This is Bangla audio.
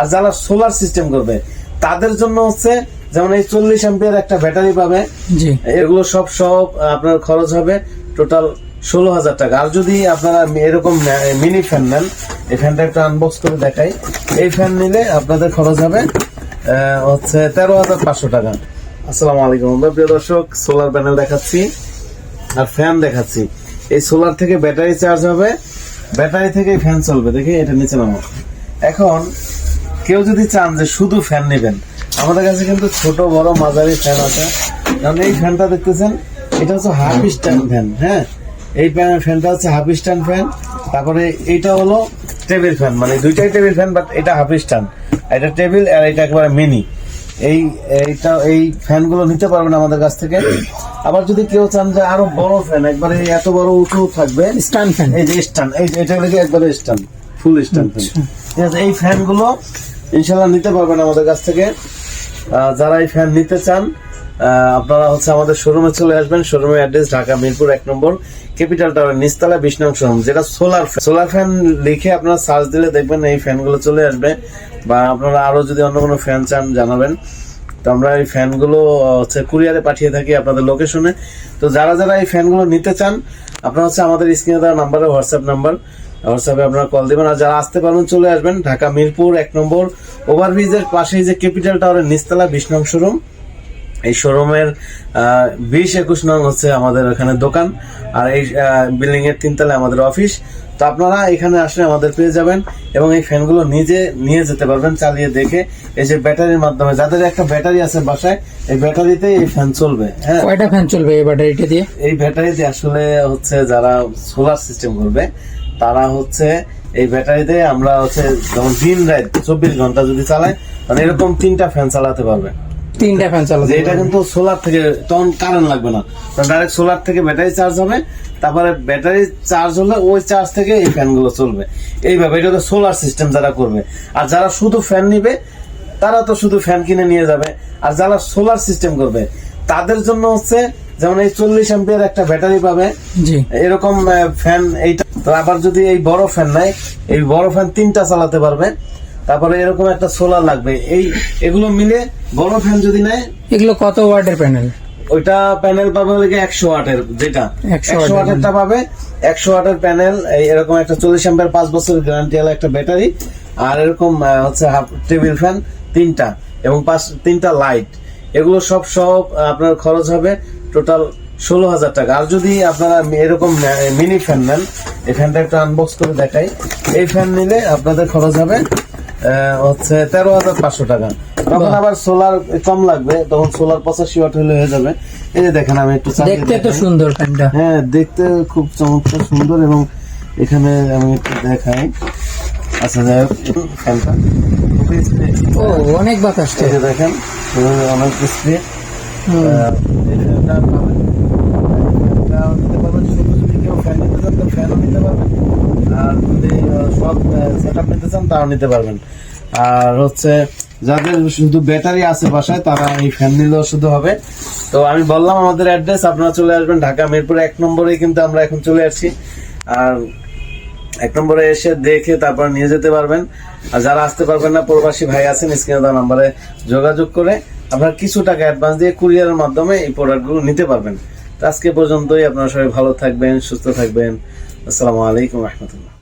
আর যারা সোলার সিস্টেম করবে তাদের জন্য হচ্ছে যেমন এই 40 অ্যাম্পিয়ার একটা ব্যাটারি পাবে, এগুলো সব আপনার খরচ হবে টোটাল 16,000 টাকা। আর যদি আপনারা এরকম মিনি ফ্যান নেন, এই ফ্যানটা একটু আনবক্স করে দেখাই, এই ফ্যান নিলে আপনাদের খরচ হবে হচ্ছে 13,500 টাকা। আসসালামু আলাইকুম প্রিয় দর্শক, সোলার প্যানেল দেখাচ্ছি আর ফ্যান দেখাচ্ছি। এই সোলার থেকে ব্যাটারি চার্জ হবে, ব্যাটারি থেকে ফ্যান চলবে। দেখি এটা নিচে নামো। এখন কেউ যদি চান যে শুধু ফ্যান নেবেন, আমাদের কাছে কিন্তু ছোট বড় মাঝারি ফ্যান আছে। কারণ এই ফ্যানটা দেখতেছেন, এটা হচ্ছে হাফ স্ট্যান্ড ফ্যান। হ্যাঁ, এই ফ্যানটা হচ্ছে হাফ স্ট্যান্ড ফ্যান। তারপরে এইটা হলো টেবিল ফ্যান, মানে দুইটাই টেবিল ফ্যান, বাট এটা হাফ স্ট্যান্ড, এটা টেবিল, আর এটা একেবারে মিনি। এই ফ্যানগুলো নিতে পারবেন আমাদের কাছ থেকে। আবার যদি কেউ চান যে আরো বড় ফ্যান, একবারে এত বড় উঁচু থাকবে স্ট্যান্ড ফ্যান, এই যে স্ট্যান্ড, এটা হলো একবারে স্ট্যান্ড, ফুল স্ট্যান্ড ফ্যান। ঠিক আছে, এই ফ্যানগুলো ইনশাল্লাহ নিতে পারবেন আমাদের কাছ থেকে। যারা এই ফ্যান নিতে চান আপনারা হচ্ছে আমাদের শোরুমে চলে আসবেন। শোরুমের অ্যাড্রেস ঢাকা মিরপুর 1 নম্বর ক্যাপিটাল টাওয়ার নিচতলা 20 নং শোরুম, যেটা সোলার ফ্যান লিখে আপনারা সার্চ দিলে দেখবেন এই ফ্যানগুলো চলে আসবে। বা আপনারা আরো যদি অন্য কোনো ফ্যান চান জানাবেন, তো আমরা এই ফ্যানগুলো হচ্ছে কুরিয়ারে পাঠিয়ে থাকি আপনাদের লোকেশনে। তো যারা এই ফ্যানগুলো নিতে চান আপনারা হচ্ছে আমাদের স্ক্রিনে দেওয়া নাম্বারে হোয়াটসঅ্যাপে আপনারা কল দিবেন। আর যারা আসতে পারবেন চলে আসবেন ঢাকা মিরপুর 1 নম্বর ওভারব্রিজের পাশেই যে ক্যাপিটাল টাওয়ারের নিচতলা 20 নং শোরুম। এই শোরুমের 20-21 নং হচ্ছে আমাদের এখানে দোকান, আর এই বিল্ডিং এর 3 তলায় আমাদের অফিস। তো আপনারা এখানে আসলে আমাদের পেয়ে যাবেন এবং এই ফ্যানগুলো নিজে নিয়ে যেতে পারবেন চালিয়ে দেখে। এই যে ব্যাটারির মাধ্যমে, যাদের একটা ব্যাটারি আছে বাসায়, এই ব্যাটারিতে এই ফ্যান চলবে। হ্যাঁ, কয়টা ফ্যান চলবে এই ব্যাটারিটা দিয়ে? এই ব্যাটারিতে আসলে হচ্ছে যারা সোলার সিস্টেম করবে তারা হচ্ছে এই ব্যাটারিতে আমরা হচ্ছে যেমন দিন রাত 24 ঘন্টা যদি চালায়, মানে এরকম 3টা ফ্যান চালাতে পারবে। 3টা ফ্যান চালাতে, এটা কিন্তু সোলার থেকে, তখন কারেন্ট লাগবে না, ডাইরেক্ট সোলার থেকে ব্যাটারি চার্জ হবে। তারপরে ব্যাটারি চার্জ হলে ওই চার্জ থেকে এই ফ্যানগুলো চলবে। এইভাবে এটা তো সোলার সিস্টেম যারা করবে। আর যারা শুধু ফ্যান নিবে তারা তো শুধু ফ্যান কিনে নিয়ে যাবে। আর যারা সোলার সিস্টেম করবে তাদের জন্য হচ্ছে যেমন এই 40 অ্যাম্পিয়ার একটা ব্যাটারি পাবে, এরকম ফ্যান। এইটা তো আবার যদি এই বড় ফ্যান নেয়, এই বড় ফ্যান 3টা চালাতে পারবে। তারপরে এরকম একটা সোলার লাগবে। এগুলো মিলে বড় ফ্যান যদি নেয়, এগুলো কত ওয়াটের প্যানেল? ওইটা প্যানেল পাবে 100 ওয়াটের, যেটা 100 ওয়াটেরটা পাবে। 100 ওয়াটের প্যানেল, এরকম একটা 40 অ্যাম্পিয়ার 5 বছরের গ্যারান্টি ওয়ালা একটা ব্যাটারি, আর এরকম হচ্ছে হাফ টেবিল ফ্যান 3টা এবং 3টা লাইট। এগুলো সব আপনার খরচ হবে টোটাল 16,000 টাকা। আর যদি আপনারা এরকম মিনি ফ্যান নেন, এই ফ্যানটা একটু আনবক্স করে দেখাই, এই ফ্যান নিলে আপনাদের খরচ হবে হচ্ছে 13,500 টাকা। তখন আবার সোলার কম লাগবে, তখন সোলার 85 ওয়াট হয়ে যাবে। এই যে দেখেন, আমি একটু দেখতে তো সুন্দর ফ্যানটা। হ্যাঁ, দেখতে খুব চমৎকার সুন্দর। এবং এখানে আমি একটু দেখাই। আচ্ছা, যাই হোক, ফ্যানটা অনেক বাতাস, দেখেন অনেক স্পিড। ফ্যানও নিতে পারবেন, আর যদি সব সেটআপ নিতে চান তাও নিতে পারবেন। আর হচ্ছে যাদের শুধু ব্যাটারি আছে বাসায় তারা এই ফ্যান নিলেও শুধু হবে। তো আমি বললাম আমাদের অ্যাড্রেস, আপনারা চলে আসবেন ঢাকা মিরপুর 1 নম্বরে, কিন্তু আমরা এখন চলে আসছি। আর 1 নম্বরে এসে দেখে তারপর নিয়ে যেতে পারবেন। আর যারা আসতে পারবেন না, প্রবাসী ভাই আছেন, স্ক্রিনে দেওয়া নাম্বারে যোগাযোগ করে আপনারা কিছু টাকা অ্যাডভান্স দিয়ে কুরিয়ারের মাধ্যমে এই প্রোডাক্টগুলো নিতে পারবেন। আজকে পর্যন্তই। আপনারা সবাই ভালো থাকবেন, সুস্থ থাকবেন। আসসালামু আলাইকুম রহমতুল্লাহ।